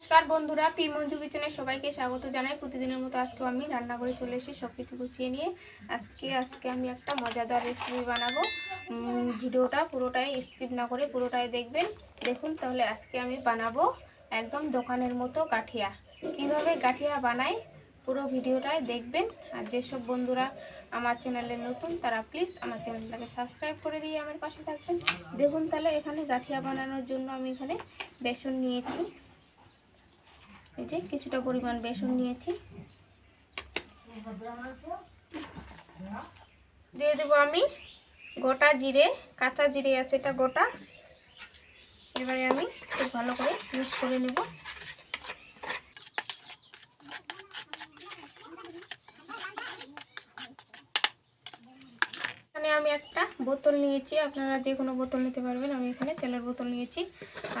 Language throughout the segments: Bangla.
नमस्कार बंधुरा पी मंजू किचेने सबाइके स्वागत जानाई। प्रतिदिनेर मतो आजकेও आमी रान्ना करे चले एसेছি सबकिছু गुछिয়ে নিয়ে। আজকে আমি একটা মজাদার রেসিপি বানাবো। ভিডিওটা পুরোটাই স্কিপ না করে পুরোটাই দেখবেন। দেখুন তাহলে আজকে আমি বানাবো একদম দোকানের মতো গাঠিয়া। কিভাবে গাঠিয়া বানাই পুরো ভিডিওটাই দেখবেন। আর যেসব বন্ধুরা আমার চ্যানেলে নতুন তারা প্লিজ আমার চ্যানেলটাকে সাবস্ক্রাইব করে দিয়ে আমার পাশে থাকবেন। দেখুন তাহলে এখানে গাঠিয়া বানানোর জন্য আমি এখানে বেসন নিয়েছি। এই যে কিছুটা পরিমাণ বেসন নিয়েছি, দিয়ে দেব আমি গোটা জিরে, কাঁচা জিরে আছে এটা গোটা। এবারে আমি খুব ভালো করে মিক্স করে নেব। এখানে আমি একটা বোতল নিয়েছি, আপনারা যে কোনো বোতল নিতে পারবেন। আমি এখানে তেলের বোতল নিয়েছি।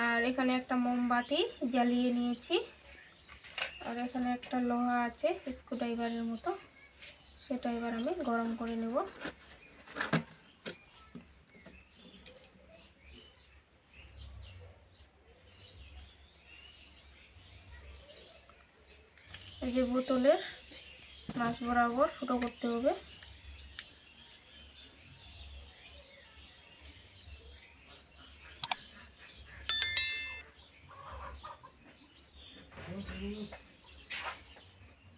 আর এখানে একটা মোমবাতি জ্বালিয়ে নিয়েছি। আর এখানে একটা লোহা আছে স্ক্রুড্রাইভারের মতো, সেটা এবার আমি গরম করে নেব। এই যে বোতলের মাছ বরাবর ফুটো করতে হবে।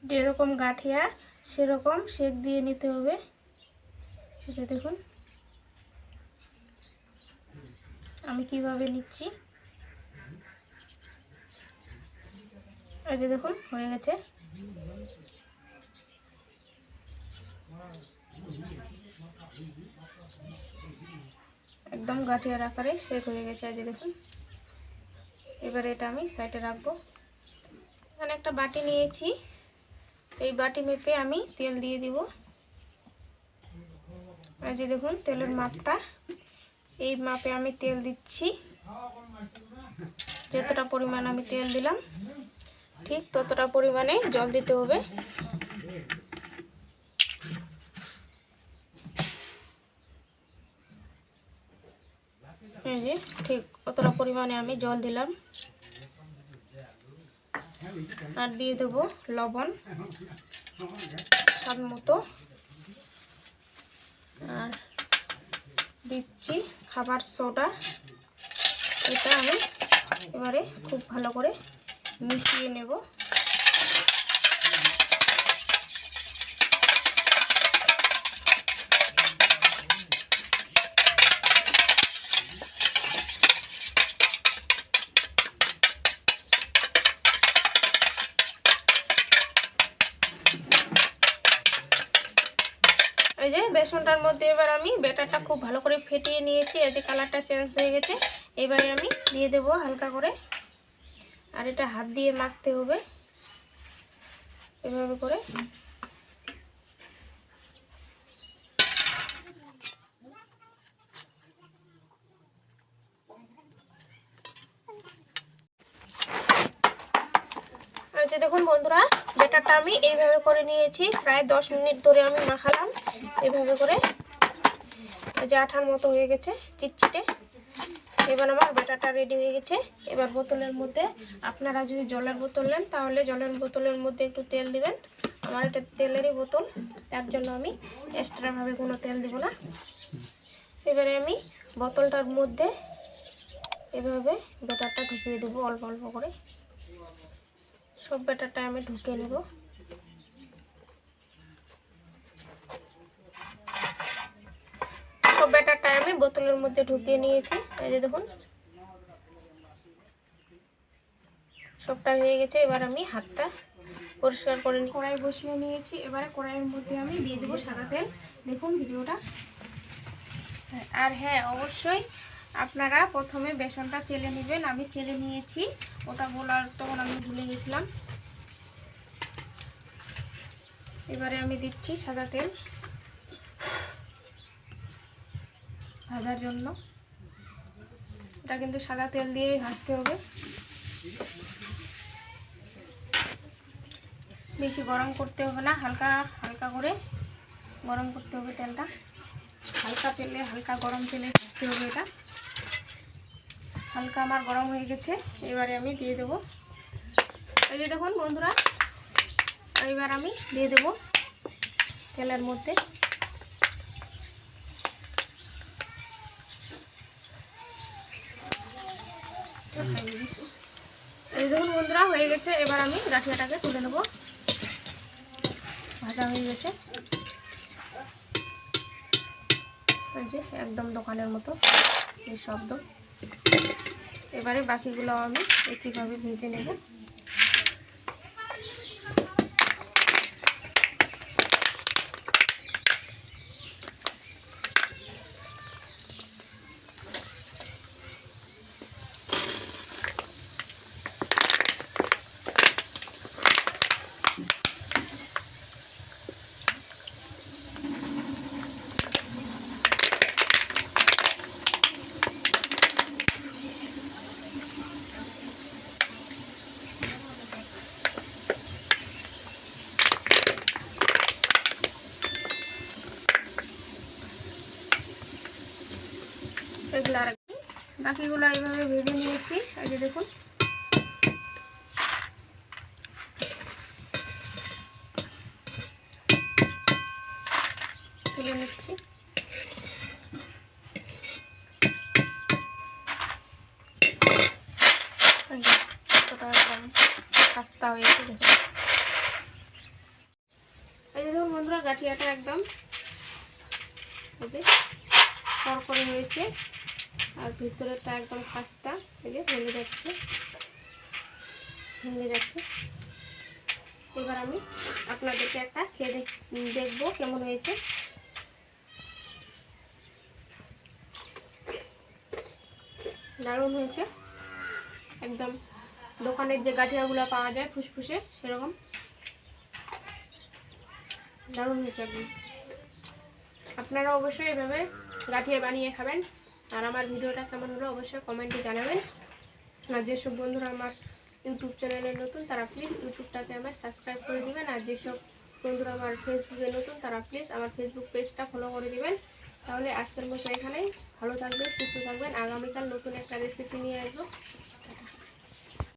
যেরকম গাঠিয়া সেরকম শেক দিয়ে নিতে হবে। সেটা দেখুন আমি কিভাবে নিচ্ছি। এই যে দেখুন হয়ে গেছে। একদম গাঠিয়ার আকারে শেক হয়ে গেছে। এই যে দেখুন, এবারে এটা আমি সাইডে রাখবো। এখানে একটা বাটি নিয়েছি, এই বাটি মেপে আমি তেল দিয়ে দিব। এই যে দেখুন তেলের মাপটা, এই মাপে আমি তেল দিচ্ছি। যতটা পরিমাণ আমি তেল দিলাম ঠিক ততটা পরিমাণে জল দিতে হবে। এই যে ঠিক কতটা পরিমাণে আমি জল দিলাম। আর দিয়ে দেবো লবণ স্বাদ মতো। আর দিচ্ছি খাবার সোডা। এটা আমি এবারে খুব ভালো করে মিশিয়ে নেব। এই যে বেসনটার মধ্যে এবার আমি ব্যাটারটা খুব ভালো করে ফেটিয়ে নিয়েছি। এই যে কালারটা চেঞ্জ হয়ে গেছে। এবারে আমি দিয়ে দেব হালকা করে। আর এটা হাত দিয়ে মাখতে হবে এভাবে করে। আচ্ছা দেখুন বন্ধুরা, ব্যাটারটা আমি এইভাবে করে নিয়েছি। প্রায় 10 মিনিট ধরে আমি মাখালাম এইভাবে করে। এই যে আঠার মতো হয়ে গেছে চিটচিটে। এবার আমার ব্যাটারটা রেডি হয়ে গেছে। এবার বোতলের মধ্যে, আপনারা যদি জলের বোতল নেন তাহলে জলের বোতলের মধ্যে একটু তেল দিবেন। আমার এটা তেলেরই বোতল, তার জন্য আমি এক্সট্রাভাবে কোনো তেল দিব না। এবারে আমি বোতলটার মধ্যে এভাবে ব্যাটারটা ঢুকিয়ে দেবো অল্প অল্প করে। সব ব্যাটারটা আমি ঢুকিয়ে নেব। সব ব্যাটারটা আমি বোতলের মধ্যে ঢুকিয়ে নিয়েছি। এই যে দেখুন সবটা হয়ে গেছে। এবার আমি হাতটা পরিষ্কার করে কড়াই বসিয়ে নিয়েছি। এবারে কড়াইয়ের মধ্যে আমি দিয়ে দেবো সাদা তেল। দেখুন ভিডিওটা। আর হ্যাঁ, অবশ্যই আপনারা প্রথমে বেসনটা চেলে নেবেন। আমি চেলে নিয়েছি, ওটা বলার তখন আমি ভুলে গেছিলাম। এবারে আমি দিচ্ছি সাদা তেল ভাজার জন্য। এটা কিন্তু সাদা তেল দিয়েই ভাজতে হবে। বেশি গরম করতে হবে না, হালকা হালকা করে গরম করতে হবে তেলটা। হালকা তেলে, হালকা গরম তেলে ভাজতে হবে এটা। হালকা আমার গরম হয়ে গেছে। এবারে আমি দিয়ে দেবো এই যে দেখুন বন্ধুরা, এবার আমি দিয়ে দেব তেলের মধ্যে। এই দেখুন বন্ধুরা হয়ে গেছে। এবার আমি গাঠিয়াটাকে তুলে নেব। ভাজা হয়ে গেছে, এই যে একদম দোকানের মতো এই শব্দ। এবারে বাকিগুলো আমি একইভাবে ভেজে নেব। এগুলো আর বাকিগুলো এইভাবে ভেজে নিয়েছি। এই যে দেখুন তুলে নিচ্ছি। একদম খাস্তা হয়েছে দেখুন। এই যে দেখুন বন্ধুরা গাঠিয়াটা একদম এই যে করকরে হয়েছে, আর ভিতরেরটা একদম খাস্তা। এই যে ভেঙে যাচ্ছে। এবার আমি আপনাদেরকে একটা খেয়ে দেখবো কেমন হয়েছে। দারুণ হয়েছে, একদম দোকানের যে গাঠিয়াগুলো পাওয়া যায় ফুসফুসে সেরকম দারুণ হয়েছে একদম। আপনারা অবশ্যই এভাবে গাঠিয়া বানিয়ে খাবেন। আর আমার ভিডিওটা কেমন হলো অবশ্যই কমেন্টে জানাবেন। আর যেসব বন্ধুরা আমার ইউটিউব চ্যানেলে নতুন তারা প্লিজ ইউটিউবটাকে আমার সাবস্ক্রাইব করে দিবেন। আর যেসব বন্ধুরা আমার ফেসবুকে নতুন তারা প্লিজ আমার ফেসবুক পেজটা ফলো করে দিবেন। তাহলে আজকের মতো এখানেই, ভালো থাকবেন, সুস্থ থাকবেন। আগামীকাল নতুন একটা রেসিপি নিয়ে আসবো।